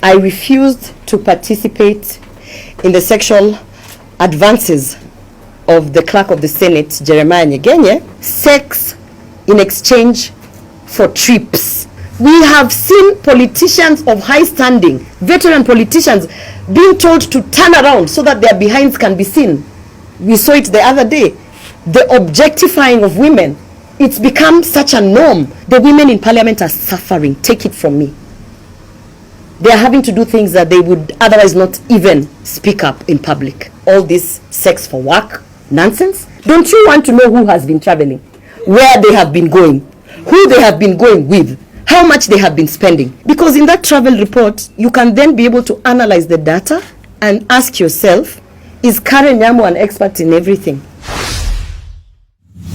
I refused to participate in the sexual advances of the clerk of the Senate, Jeremiah Nyegenye, sex in exchange for trips. We have seen politicians of high standing, veteran politicians, being told to turn around so that their behinds can be seen. We saw it the other day. The objectifying of women, it's become such a norm. The women in parliament are suffering, take it from me. They are having to do things that they would otherwise not even speak up in public. All this sex for work nonsense. Don't you want to know who has been traveling, where they have been going, who they have been going with, how much they have been spending? Because in that travel report, you can then be able to analyze the data and ask yourself, is Karen Nyamu an expert in everything?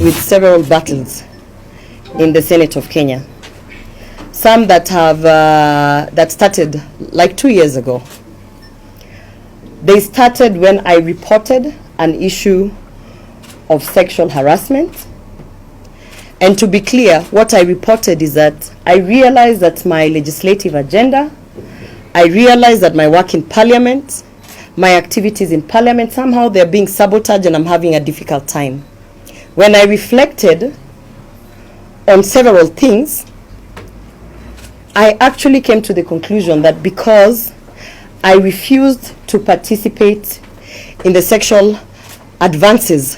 With several battles in the Senate of Kenya. Some that have that started like 2 years ago. They started when I reported an issue of sexual harassment. And to be clear, what I reported is that I realized that my legislative agenda, I realized that my work in parliament, my activities in parliament, somehow they're being sabotaged and I'm having a difficult time. When I reflected on several things, I actually came to the conclusion that because I refused to participate in the sexual advances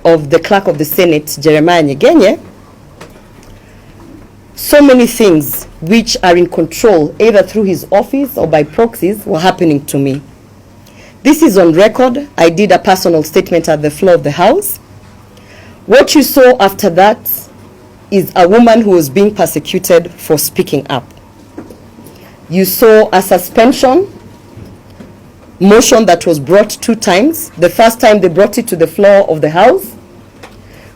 of the clerk of the Senate, Jeremiah Nyegenye, so many things which are in control, either through his office or by proxies, were happening to me. This is on record. I did a personal statement at the floor of the House. What you saw after that is a woman who was being persecuted for speaking up. You saw a suspension motion that was brought 2 times. The first time they brought it to the floor of the House,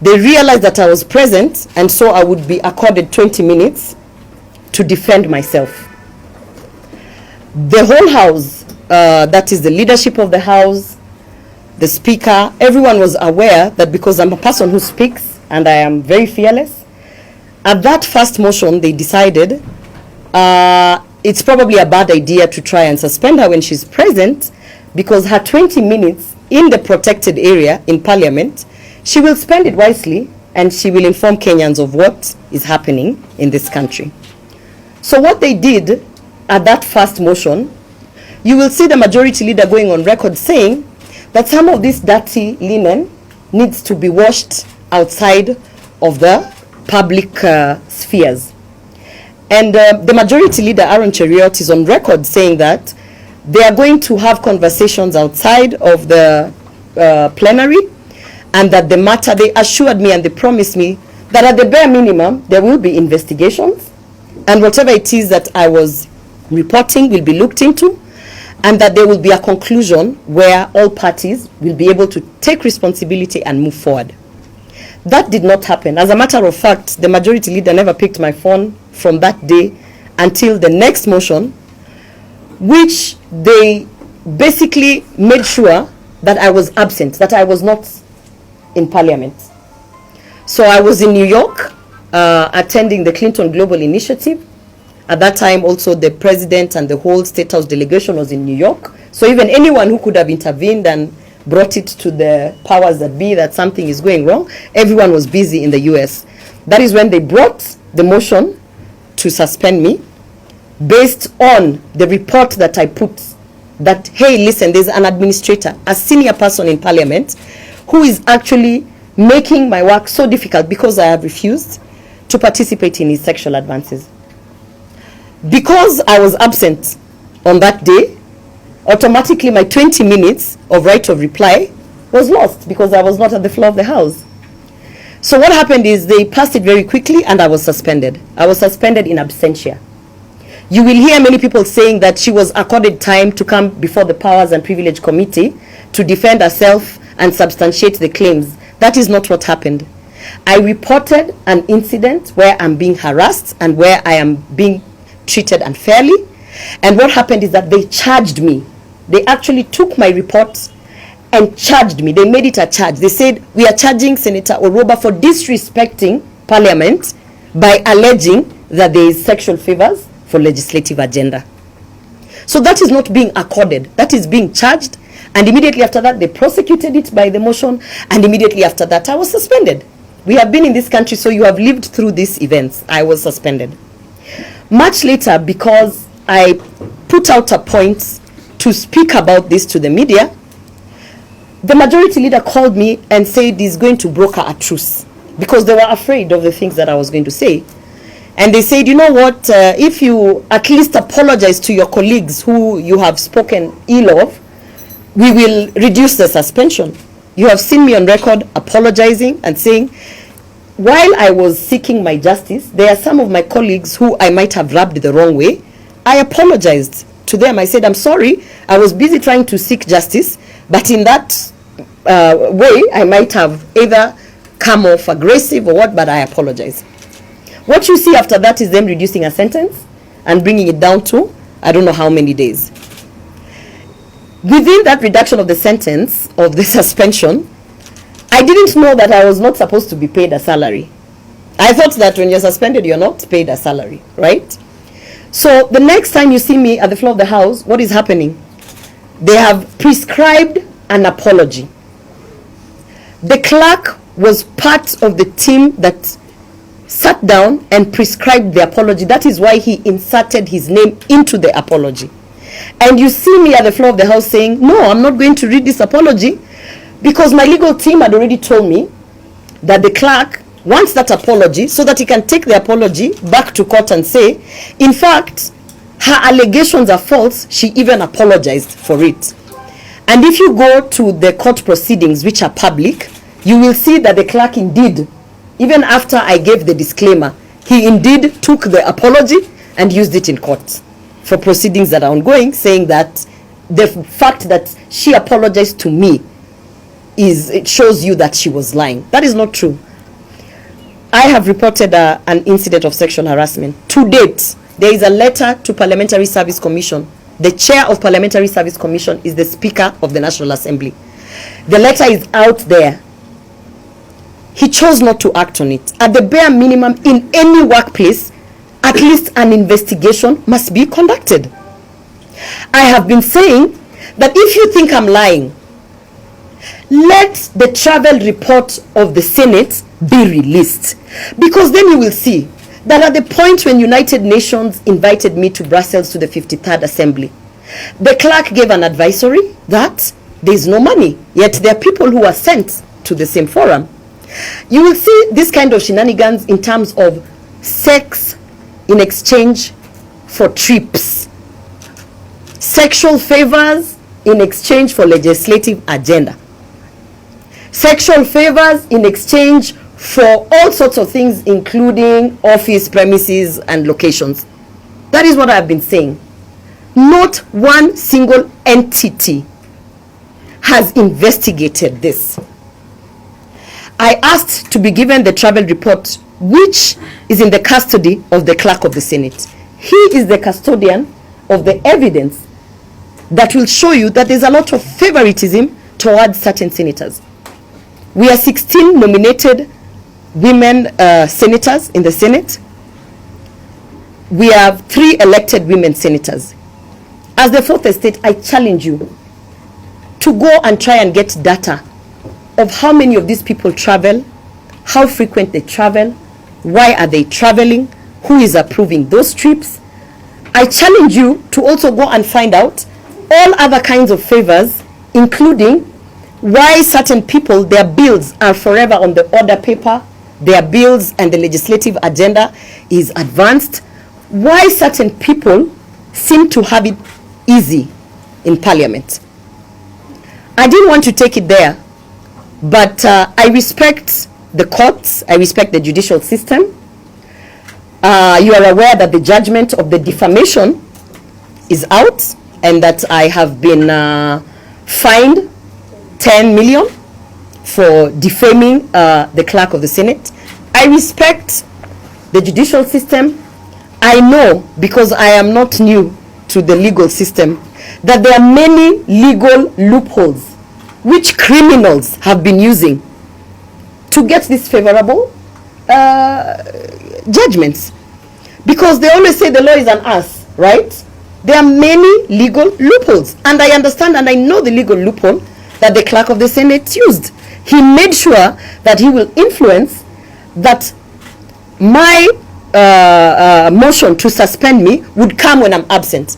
they realized that I was present, and so I would be accorded 20 minutes to defend myself. The whole House, that is the leadership of the House, the Speaker, everyone was aware that because I'm a person who speaks and I am very fearless, at that first motion they decided it's probably a bad idea to try and suspend her when she's present, because her 20 minutes in the protected area in Parliament, she will spend it wisely and she will inform Kenyans of what is happening in this country. So what they did at that first motion, you will see the majority leader going on record saying that some of this dirty linen needs to be washed outside of the public spheres. And the majority leader, Aaron Cheriot, is on record saying that they are going to have conversations outside of the plenary, and that the matter, they assured me and they promised me that at the bare minimum, there will be investigations, and whatever it is that I was reporting will be looked into, and that there will be a conclusion where all parties will be able to take responsibility and move forward. That did not happen. As a matter of fact, the majority leader never picked my phone from that day until the next motion, which they basically made sure that I was absent, that I was not in Parliament. So I was in New York attending the Clinton Global Initiative. At that time, also the president and the whole State House delegation was in New York. So even anyone who could have intervened and brought it to the powers that be that something is going wrong, everyone was busy in the US. That is when they brought the motion to suspend me based on the report that I put, that, hey, listen, there's an administrator, a senior person in Parliament, who is actually making my work so difficult because I have refused to participate in his sexual advances. Because I was absent on that day, automatically my 20 minutes of right of reply was lost because I was not at the floor of the House. So what happened is they passed it very quickly and I was suspended. I was suspended in absentia. You will hear many people saying that she was accorded time to come before the Powers and Privilege Committee to defend herself and substantiate the claims. That is not what happened. I reported an incident where I'm being harassed and where I am being treated unfairly. And what happened is that they charged me. They actually took my report and charged me. They made it a charge. They said, we are charging Senator Orwoba for disrespecting Parliament by alleging that there is sexual favors for legislative agenda. So that is not being accorded. That is being charged. And immediately after that, they prosecuted it by the motion. And immediately after that, I was suspended. We have been in this country, so you have lived through these events. I was suspended. Much later, because I put out a point to speak about this to the media, the majority leader called me and said he's going to broker a truce, because they were afraid of the things that I was going to say. And they said, you know what, if you at least apologize to your colleagues who you have spoken ill of, we will reduce the suspension. You have seen me on record apologizing and saying, while I was seeking my justice, there are some of my colleagues who I might have rubbed the wrong way. I apologized to them. I said, I'm sorry, I was busy trying to seek justice, but in that way, I might have either come off aggressive or what, but I apologize. What you see after that is them reducing a sentence and bringing it down to, I don't know how many days. Within that reduction of the sentence, of the suspension, I didn't know that I was not supposed to be paid a salary. I thought that when you're suspended, you're not paid a salary, right? So the next time you see me at the floor of the House, what is happening? They have prescribed an apology. The clerk was part of the team that sat down and prescribed the apology. That is why he inserted his name into the apology. And you see me at the floor of the House saying, no, I'm not going to read this apology, because my legal team had already told me that the clerk wants that apology so that he can take the apology back to court and say, in fact, her allegations are false. She even apologized for it. And if you go to the court proceedings, which are public, you will see that the clerk indeed, even after I gave the disclaimer, he indeed took the apology and used it in court for proceedings that are ongoing, saying that the fact that she apologized to me it shows you that she was lying. That is not true. I have reported an incident of sexual harassment. To date, there is a letter to Parliamentary Service Commission. The chair of Parliamentary Service Commission is the Speaker of the National Assembly. The letter is out there. He chose not to act on it. At the bare minimum, in any workplace, at least an investigation must be conducted. I have been saying that if you think I'm lying, let the travel report of the Senate be released, because then you will see that at the point when United Nations invited me to Brussels to the 53rd Assembly, the clerk gave an advisory that there is no money, yet there are people who are sent to the same forum. You will see this kind of shenanigans in terms of sex in exchange for trips, sexual favors in exchange for legislative agenda, sexual favors in exchange for all sorts of things, including office premises and locations. That is what I've been saying. Not one single entity has investigated this. I asked to be given the travel report, which is in the custody of the clerk of the Senate. He is the custodian of the evidence that will show you that there's a lot of favoritism towards certain senators. We are 16 nominated women senators in the Senate. We have 3 elected women senators. As the Fourth Estate, I challenge you to go and try and get data of how many of these people travel, how frequent they travel, why are they traveling, who is approving those trips. I challenge you to also go and find out all other kinds of favors, including why certain people, their bills are forever on the order paper, their bills and the legislative agenda is advanced, why certain people seem to have it easy in Parliament. I didn't want to take it there, but I respect the courts, I respect the judicial system. You are aware that the judgment of the defamation is out, and that I have been fined 10 million for defaming the clerk of the Senate. I respect the judicial system. I know, because I am not new to the legal system, that there are many legal loopholes which criminals have been using to get these favorable judgments. Because they always say the law is an ass, right? There are many legal loopholes, and I understand and I know the legal loophole that the clerk of the Senate used. He made sure that he will influence that my motion to suspend me would come when I'm absent.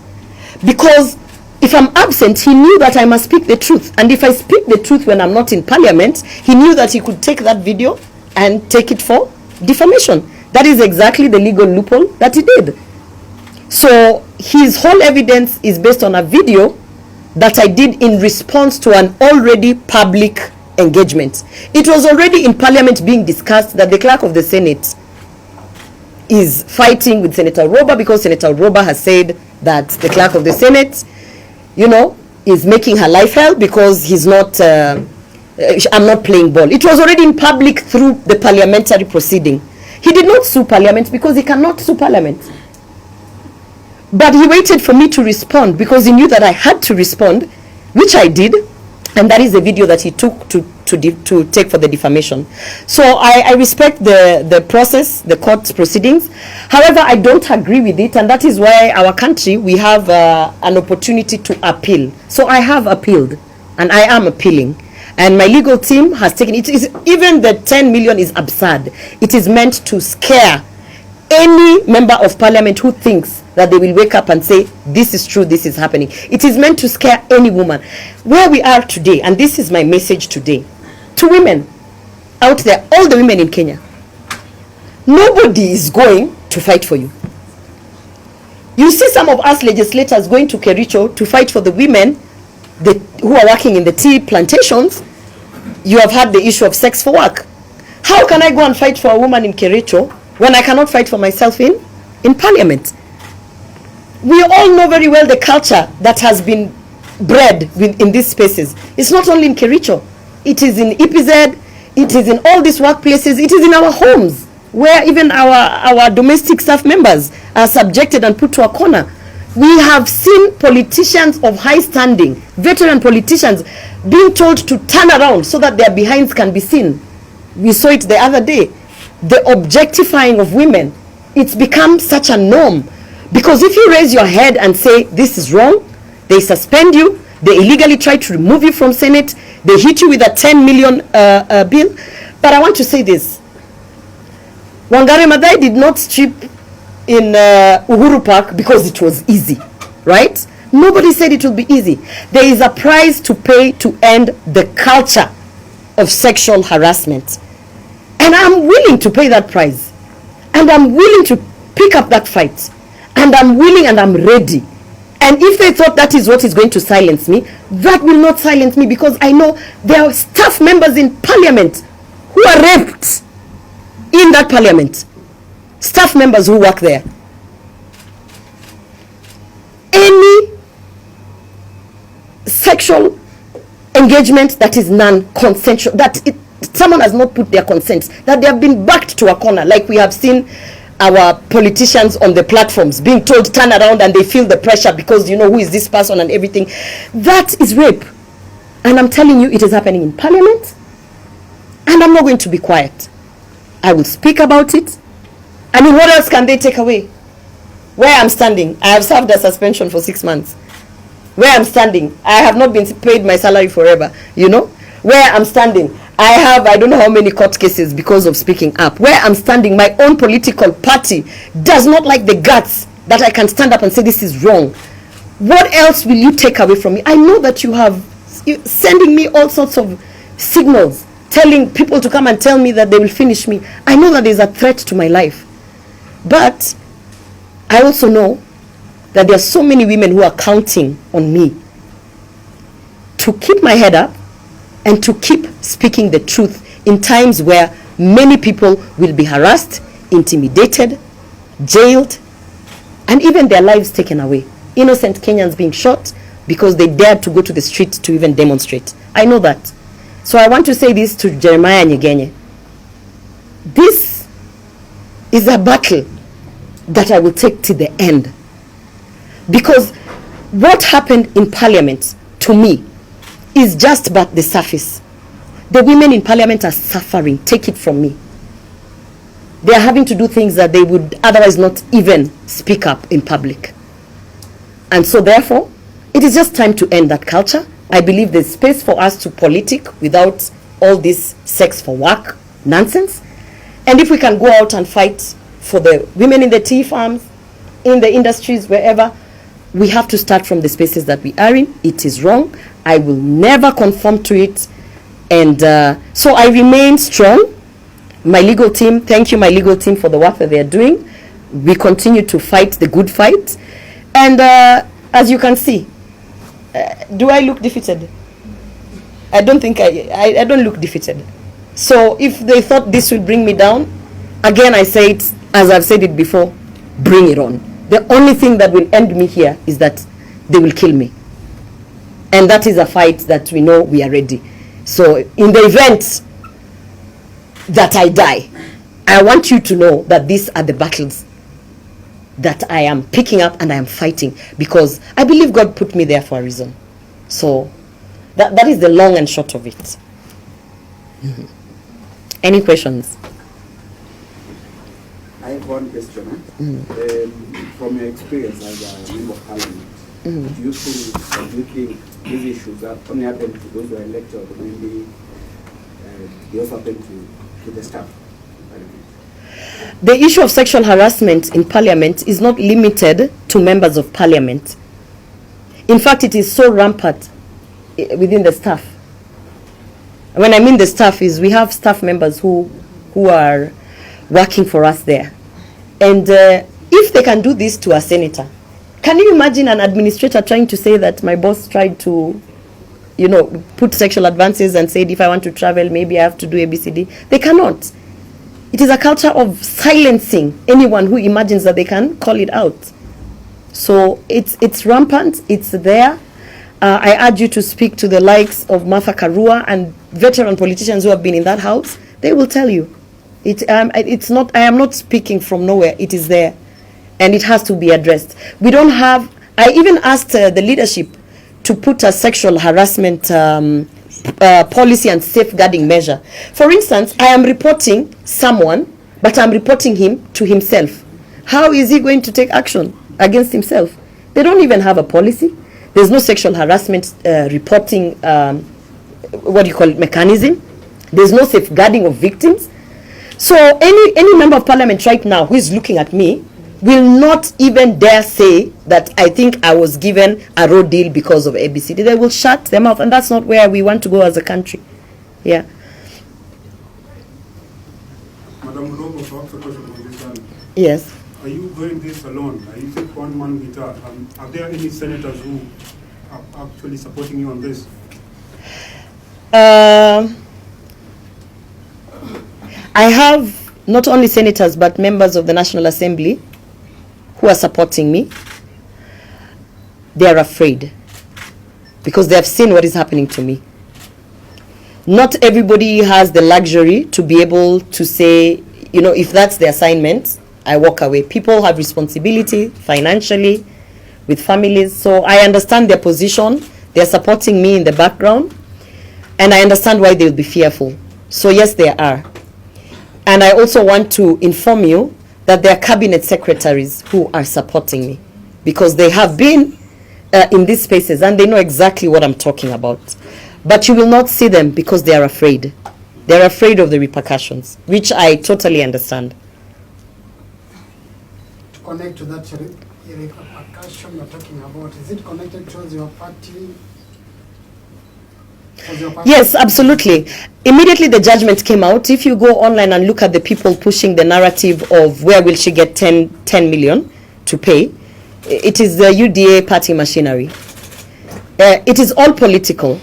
Because if I'm absent, he knew that I must speak the truth. And if I speak the truth when I'm not in parliament, he knew that he could take that video and take it for defamation. That is exactly the legal loophole that he did. So his whole evidence is based on a video that I did in response to an already public engagement. It was already in parliament being discussed that the clerk of the Senate is fighting with Senator Orwoba because Senator Orwoba has said that the clerk of the Senate, you know, is making her life hell because he's not, I'm not playing ball. It was already in public through the parliamentary proceeding. He did not sue parliament because he cannot sue parliament. But he waited for me to respond because he knew that I had to respond, which I did. And that is the video that he took to take for the defamation. So I respect the process, the court proceedings. However, I don't agree with it, and that is why our country, we have an opportunity to appeal. So I have appealed, and I am appealing. And my legal team has taken it. Even the 10 million is absurd. It is meant to scare any member of parliament who thinks that they will wake up and say, this is true, this is happening. It is meant to scare any woman. Where we are today, and this is my message today, to women out there, all the women in Kenya, nobody is going to fight for you. You see some of us legislators going to Kericho to fight for the women who are working in the tea plantations. You have had the issue of sex for work. How can I go and fight for a woman in Kericho when I cannot fight for myself in parliament? We all know very well the culture that has been bred in these spaces. It's not only in Kericho. It is in EPZ. It is in all these workplaces. It is in our homes, where even our domestic staff members are subjected and put to a corner. We have seen politicians of high standing, veteran politicians, being told to turn around so that their behinds can be seen. We saw it the other day. The objectifying of women, it's become such a norm. Because if you raise your head and say, this is wrong, they suspend you, they illegally try to remove you from Senate, they hit you with a 10 million bill. But I want to say this. Wangari Maathai did not strip in Uhuru Park because it was easy, right? Nobody said it would be easy. There is a price to pay to end the culture of sexual harassment. And I'm willing to pay that price. And I'm willing to pick up that fight. And I'm willing and I'm ready. And if they thought that is what is going to silence me, that will not silence me, because I know there are staff members in parliament who are raped in that parliament. Staff members who work there. Any sexual engagement that is non-consensual, that someone has not put their consent, that they have been backed to a corner, like we have seen our politicians on the platforms being told turn around, and they feel the pressure because you know who is this person and everything. That is rape. And I'm telling you, it is happening in parliament, and I'm not going to be quiet. I will speak about it. I mean, what else can they take away? Where I'm standing, I have served a suspension for 6 months. Where I'm standing, I have not been paid my salary forever, you know. Where I'm standing, I have, I don't know how many court cases because of speaking up. Where I'm standing, my own political party does not like the guts that I can stand up and say this is wrong. What else will you take away from me? I know that you have sending me all sorts of signals, telling people to come and tell me that they will finish me. I know that there's a threat to my life. But I also know that there are so many women who are counting on me to keep my head up and to keep speaking the truth in times where many people will be harassed, intimidated, jailed, and even their lives taken away. Innocent Kenyans being shot because they dared to go to the street to even demonstrate. I know that. So I want to say this to Jeremiah Nyegenye. This is a battle that I will take to the end. Because what happened in parliament, to me, is just but the surface. The women in parliament are suffering. Take it from me. They are having to do things that they would otherwise not even speak up in public. And so therefore, it is just time to end that culture. I believe there's space for us to politic without all this sex for work nonsense. And if we can go out and fight for the women in the tea farms, in the industries, wherever, we have to start from the spaces that we are in. It is wrong. I will never conform to it. And so I remain strong. My legal team, thank you, my legal team, for the work that they are doing. We continue to fight the good fight. And as you can see, do I look defeated? I don't think I don't look defeated. So if they thought this would bring me down, again I say it, as I've said it before, bring it on. The only thing that will end me here is that they will kill me. And that is a fight that we know we are ready. So in the event that I die, I want you to know that these are the battles that I am picking up and I am fighting, because I believe God put me there for a reason. So that is the long and short of it. Mm-hmm. Any questions? I have one question. From your experience as a member of parliament, do you think these issues that only happen to those who are elected, or maybe they also happen to the staff? The issue of sexual harassment in parliament is not limited to members of parliament. In fact, it is so rampant within the staff. When I mean the staff, is we have staff members who are working for us there. And if they can do this to a senator, can you imagine an administrator trying to say that my boss tried to, put sexual advances and said if I want to travel, maybe I have to do ABCD? They cannot. It is a culture of silencing anyone who imagines that they can call it out. So it's rampant, it's there. I urge you to speak to the likes of Martha Karua and veteran politicians who have been in that house. They will tell you. It's not. I am not speaking from nowhere. It is there, and it has to be addressed. We don't have. I even asked the leadership to put a sexual harassment policy and safeguarding measure. For instance, I am reporting someone, but I'm reporting him to himself. How is he going to take action against himself? They don't even have a policy. There's no sexual harassment reporting, mechanism. There's no safeguarding of victims. So any member of parliament right now who is looking at me will not even dare say that I think I was given a raw deal because of ABCD. They will shut their mouth, and that's not where we want to go as a country. Yeah. Madam Orwoba, perhaps a question on this one. Yes. Are you doing this alone? Are you take one-man guitar? Are there any senators who are actually supporting you on this? I have not only senators but members of the National Assembly who are supporting me. They are afraid because they have seen what is happening to me. Not everybody has the luxury to be able to say, if that's the assignment, I walk away. People have responsibility financially with families. So I understand their position. They're supporting me in the background. And I understand why they'll be fearful. So yes, there are. And I also want to inform you that there are cabinet secretaries who are supporting me because they have been in these spaces and they know exactly what I'm talking about. But you will not see them because they are afraid. They're afraid of the repercussions, which I totally understand. To connect to that repercussion you're talking about, is it connected towards your party? Yes, absolutely. Immediately the judgment came out. If you go online and look at the people pushing the narrative of where will she get 10 million to pay, it is the UDA party machinery. It is all political.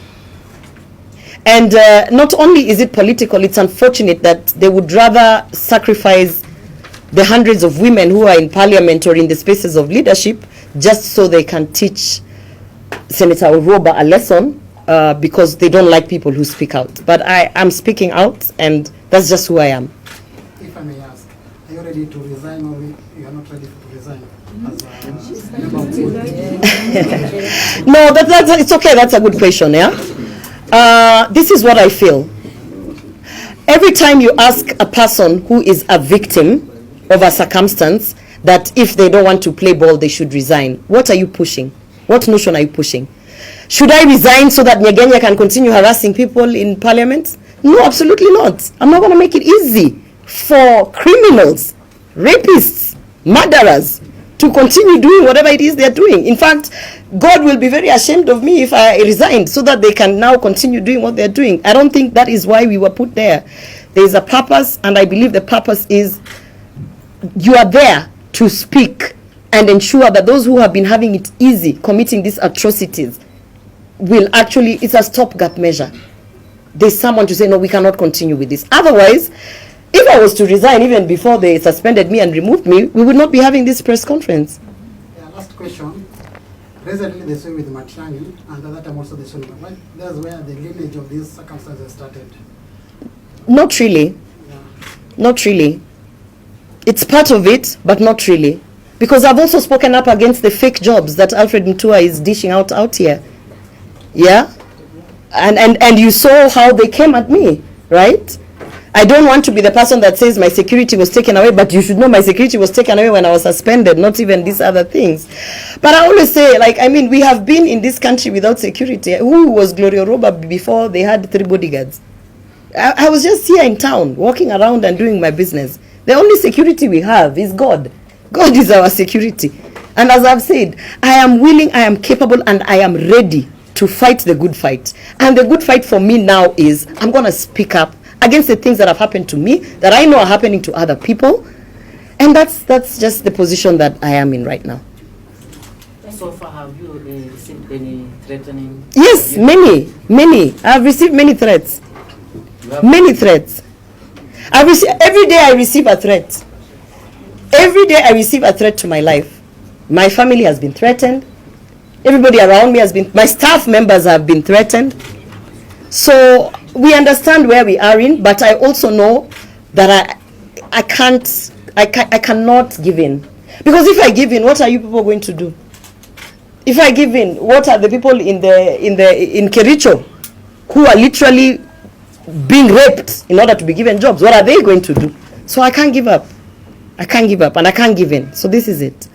And not only is it political, it's unfortunate that they would rather sacrifice the hundreds of women who are in parliament or in the spaces of leadership just so they can teach Senator Orwoba a lesson. Because they don't like people who speak out. But I am speaking out, and that's just who I am. If I may ask, are you ready to resign, or you are not ready to resign? No, that's it's okay. That's a good question, yeah? This is what I feel. Every time you ask a person who is a victim of a circumstance that if they don't want to play ball, they should resign, what are you pushing? What notion are you pushing? Should I resign so that Nyagenya can continue harassing people in parliament? No, absolutely not. I'm not going to make it easy for criminals, rapists, murderers to continue doing whatever it is they're doing. In fact, God will be very ashamed of me if I resigned so that they can now continue doing what they're doing. I don't think that is why we were put there. There is a purpose, and I believe the purpose is you are there to speak and ensure that those who have been having it easy, committing these atrocities, will actually, it's a stopgap measure. There's someone to say, no, we cannot continue with this. Otherwise, if I was to resign even before they suspended me and removed me, we would not be having this press conference. Yeah, last question. Recently they saw with Matiang'i, and at that time also they saw with Matiang'i. That's where the lineage of these circumstances started. Not really. Yeah. Not really. It's part of it, but not really. Because I've also spoken up against the fake jobs that Alfred Mutua is dishing out here. Yeah? And you saw how they came at me, right? I don't want to be the person that says my security was taken away, but you should know my security was taken away when I was suspended, not even these other things. But I always say, like, I mean, we have been in this country without security. Who was Gloria Orwoba before they had 3 bodyguards? I was just here in town, walking around and doing my business. The only security we have is God. God is our security. And as I've said, I am willing, I am capable, and I am ready to fight the good fight. And the good fight for me now is I'm going to speak up against the things that have happened to me, that I know are happening to other people. And that's just the position that I am in right now. So far, have you received any threatening? Yes, many. I've received many threats. Many threats. Every day I receive a threat. Every day I receive a threat to my life. My family has been threatened. Everybody around me has been, my staff members have been threatened. So we understand where we are in, but I also know that I cannot give in. Because if I give in, what are you people going to do? If I give in, what are the people in Kericho who are literally being raped in order to be given jobs? What are they going to do? So I can't give up. I can't give up and I can't give in. So this is it.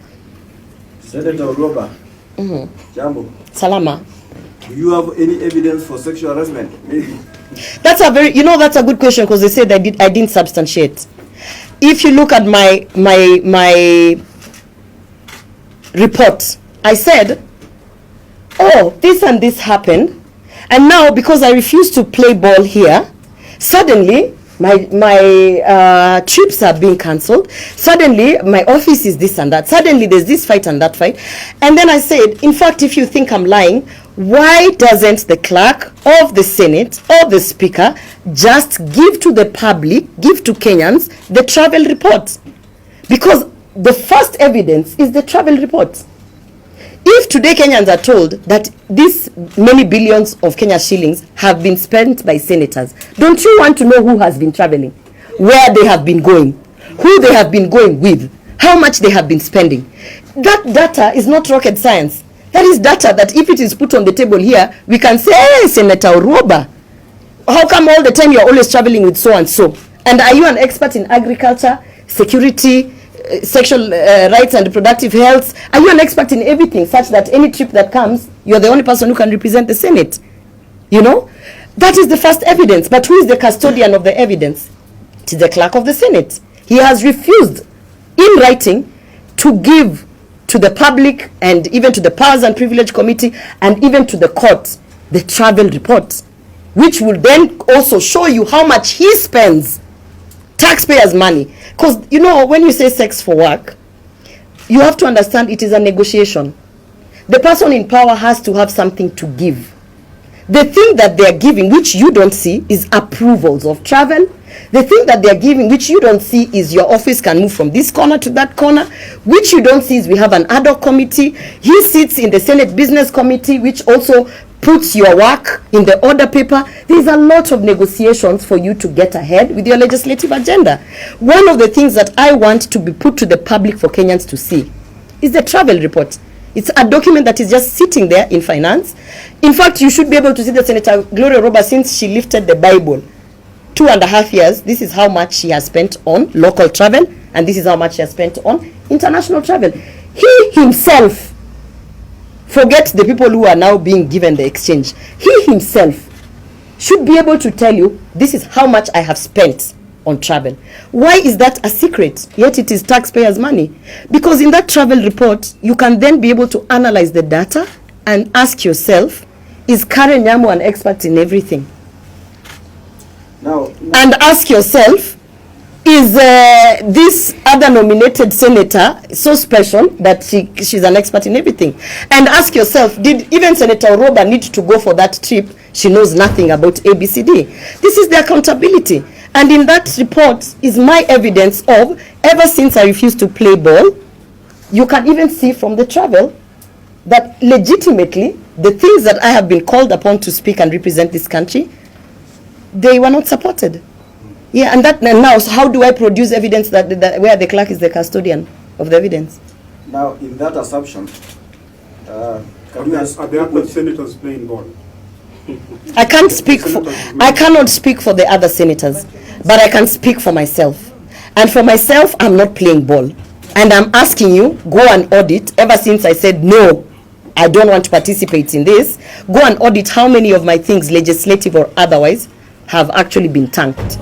Senator Orwoba, Jambo. Salama. Do you have any evidence for sexual harassment? Maybe. That's a good question, because they said I didn't substantiate. If you look at my report, I said, oh, this and this happened, and now because I refuse to play ball here, suddenly my trips are being cancelled. Suddenly my office is this and that. Suddenly there's this fight and that fight. And then I said, in fact, if you think I'm lying, why doesn't the clerk of the Senate or the Speaker just give to the public, give to Kenyans, the travel report? Because the first evidence is the travel report. If today Kenyans are told that these many billions of Kenya shillings have been spent by senators, don't you want to know who has been traveling, where they have been going, who they have been going with, how much they have been spending? That data is not rocket science. That is data that if it is put on the table here, we can say, hey, Senator Orwoba, how come all the time you're always traveling with so and so? And are you an expert in agriculture, security, sexual rights and reproductive health? Are you an expert in everything such that any trip that comes, you're the only person who can represent the Senate? You know? That is the first evidence. But who is the custodian of the evidence? It is the clerk of the Senate. He has refused in writing to give to the public and even to the Powers and Privilege Committee and even to the court the travel report, which will then also show you how much he spends, taxpayers' money. Because, you know, when you say sex for work, you have to understand it is a negotiation. The person in power has to have something to give. The thing that they are giving, which you don't see, is approvals of travel. The thing that they are giving, which you don't see, is your office can move from this corner to that corner. Which you don't see is we have an ad hoc committee. He sits in the Senate Business Committee, which also puts your work in the order paper. There's a lot of negotiations for you to get ahead with your legislative agenda. One of the things that I want to be put to the public for Kenyans to see is the travel report. It's a document that is just sitting there in finance. In fact, you should be able to see that Senator Gloria Orwoba, since she lifted the Bible 2.5 years, this is how much she has spent on local travel, and this is how much she has spent on international travel. He himself, Forget the people who are now being given the exchange. He himself should be able to tell you, this is how much I have spent on travel. Why is that a secret? Yet it is taxpayers' money. Because in that travel report, you can then be able to analyze the data and ask yourself, is Karen Nyamu an expert in everything? Now, And ask yourself, is this other nominated senator so special that she's an expert in everything? And ask yourself, did even Senator Orwoba need to go for that trip? She knows nothing about ABCD. This is the accountability. And in that report is my evidence of, ever since I refused to play ball, you can even see from the travel that legitimately the things that I have been called upon to speak and represent this country, they were not supported. Yeah, and now, so how do I produce evidence that where the clerk is the custodian of the evidence? now in that assumption, Are the other senators playing ball? I can't speak for, I cannot speak for the other senators, but I can speak for myself. And for myself, I'm not playing ball. And I'm asking you, go and audit, ever since I said no, I don't want to participate in this, go and audit how many of my things, legislative or otherwise, have actually been tanked.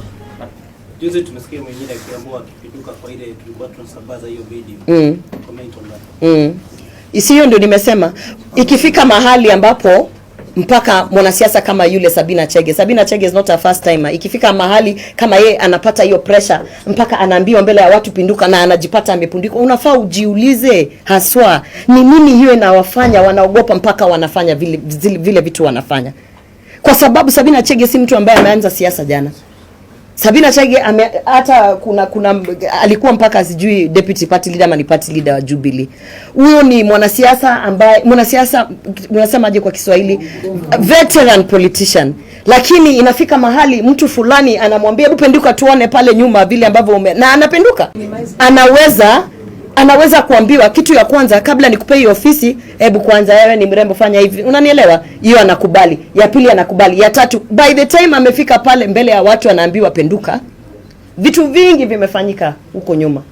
Juzi tumesikia mwingine akiambiwa akipituka kwa ile tulikuwa tunasambaza hiyo video. Comment on that. Isiyo ndio nimesema, ikifika mahali ambapo mpaka mwanasiasa kama yule Sabina Chege is not a first timer. Ikifika mahali kama ye anapata hiyo pressure mpaka anaambiwa mbele ya watu pinduka na anajipata amepundika, unafaa ujiulize haswa ni nini hiyo inawafanya wanaogopa mpaka wanafanya vile vitu wanafanya. Kwa sababu Sabina Chege si mtu ambaye ameanza siasa jana. Sabina Chege hata kuna alikuwa mpaka sijui deputy party leader ama ni party leader wa Jubilee. Huyo ni mwanasiasa ambaye unasemaje kwa Kiswahili, veteran politician. Lakini inafika mahali mtu fulani anamwambia hebu penduka tuone pale nyuma vile ambavyo na anapenduka. Anaweza kuambiwa kitu ya kwanza, kabla nikupe hiyo ofisi, hebu kwanza wewe ni mrembo fanya hivi. Unanielewa? Hiyo anakubali. Ya pili anakubali. Ya tatu, by the time amefika pale mbele ya watu anaambiwa penduka. Vitu vingi vimefanyika huko nyuma.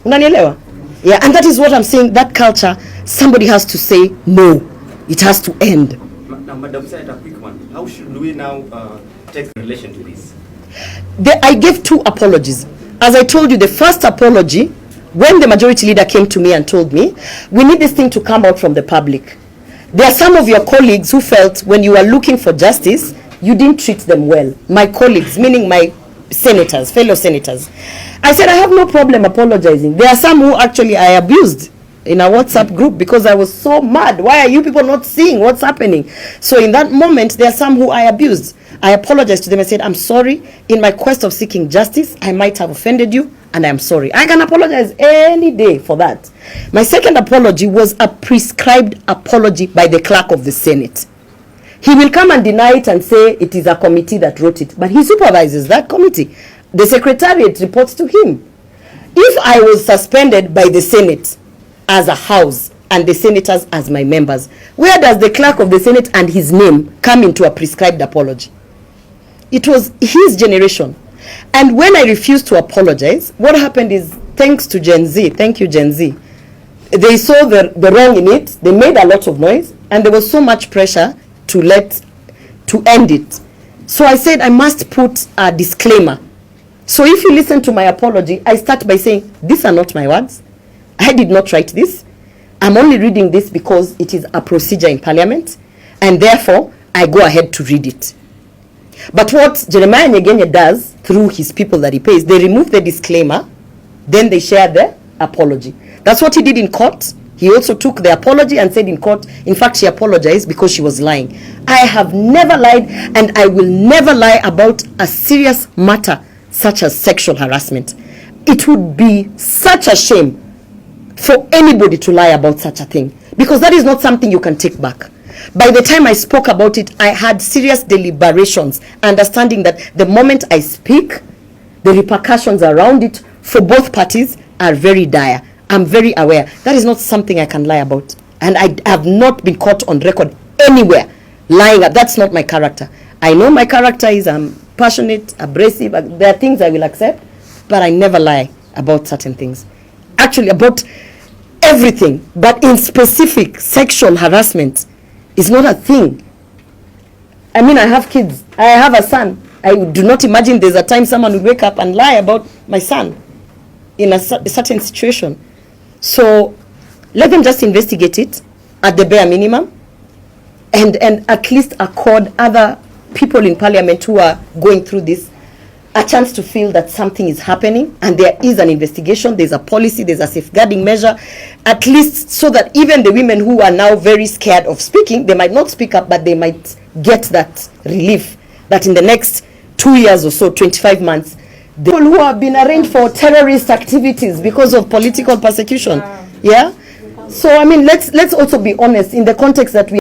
Unanielewa? Yeah, and that is what I'm saying, that culture, somebody has to say no. It has to end. Now, Madam Senator, a quick one. How should we now take relation to this? I gave 2 apologies. As I told you, the first apology, when the majority leader came to me and told me, we need this thing to come out from the public. There are some of your colleagues who felt when you were looking for justice, you didn't treat them well. My colleagues, meaning my senators, fellow senators. I said, I have no problem apologizing. There are some who actually I abused in a WhatsApp group because I was so mad. Why are you people not seeing what's happening? So in that moment, there are some who I abused. I apologized to them and said, I'm sorry. In my quest of seeking justice, I might have offended you, and I'm sorry. I can apologize any day for that. My second apology was a prescribed apology by the clerk of the Senate. He will come and deny it and say it is a committee that wrote it, but he supervises that committee. The secretariat reports to him. If I was suspended by the Senate as a house and the senators as my members, where does the clerk of the Senate and his name come into a prescribed apology? It was his generation. And when I refused to apologize, what happened is, thanks to Gen Z, thank you Gen Z, they saw the wrong in it, they made a lot of noise, and there was so much pressure to end it. So I said I must put a disclaimer. So if you listen to my apology, I start by saying, these are not my words. I did not write this. I'm only reading this because it is a procedure in Parliament, and therefore I go ahead to read it. But what Jeremiah Nyegenye does through his people that he pays, they remove the disclaimer, then they share the apology. That's what he did in court. He also took the apology and said in court, in fact, she apologized because she was lying. I have never lied, and I will never lie about a serious matter such as sexual harassment. It would be such a shame for anybody to lie about such a thing, because that is not something you can take back. By the time I spoke about it, I had serious deliberations, understanding that the moment I speak, the repercussions around it for both parties are very dire. I'm very aware. That is not something I can lie about. And I have not been caught on record anywhere lying. That's not my character. I know my character is passionate, abrasive. There are things I will accept, but I never lie about certain things. Actually, about everything, but in specific, sexual harassment is not a thing. I mean, I have kids. I have a son. I do not imagine there's a time someone would wake up and lie about my son in a certain situation. So let them just investigate it at the bare minimum, and at least accord other people in parliament who are going through this a chance to feel that something is happening and there is an investigation, there's a policy, there's a safeguarding measure, at least so that even the women who are now very scared of speaking, they might not speak up, but they might get that relief that in the next 2 years or so, 25 months, the people who have been arraigned for terrorist activities because of political persecution. Yeah? So, I mean, let's also be honest in the context that we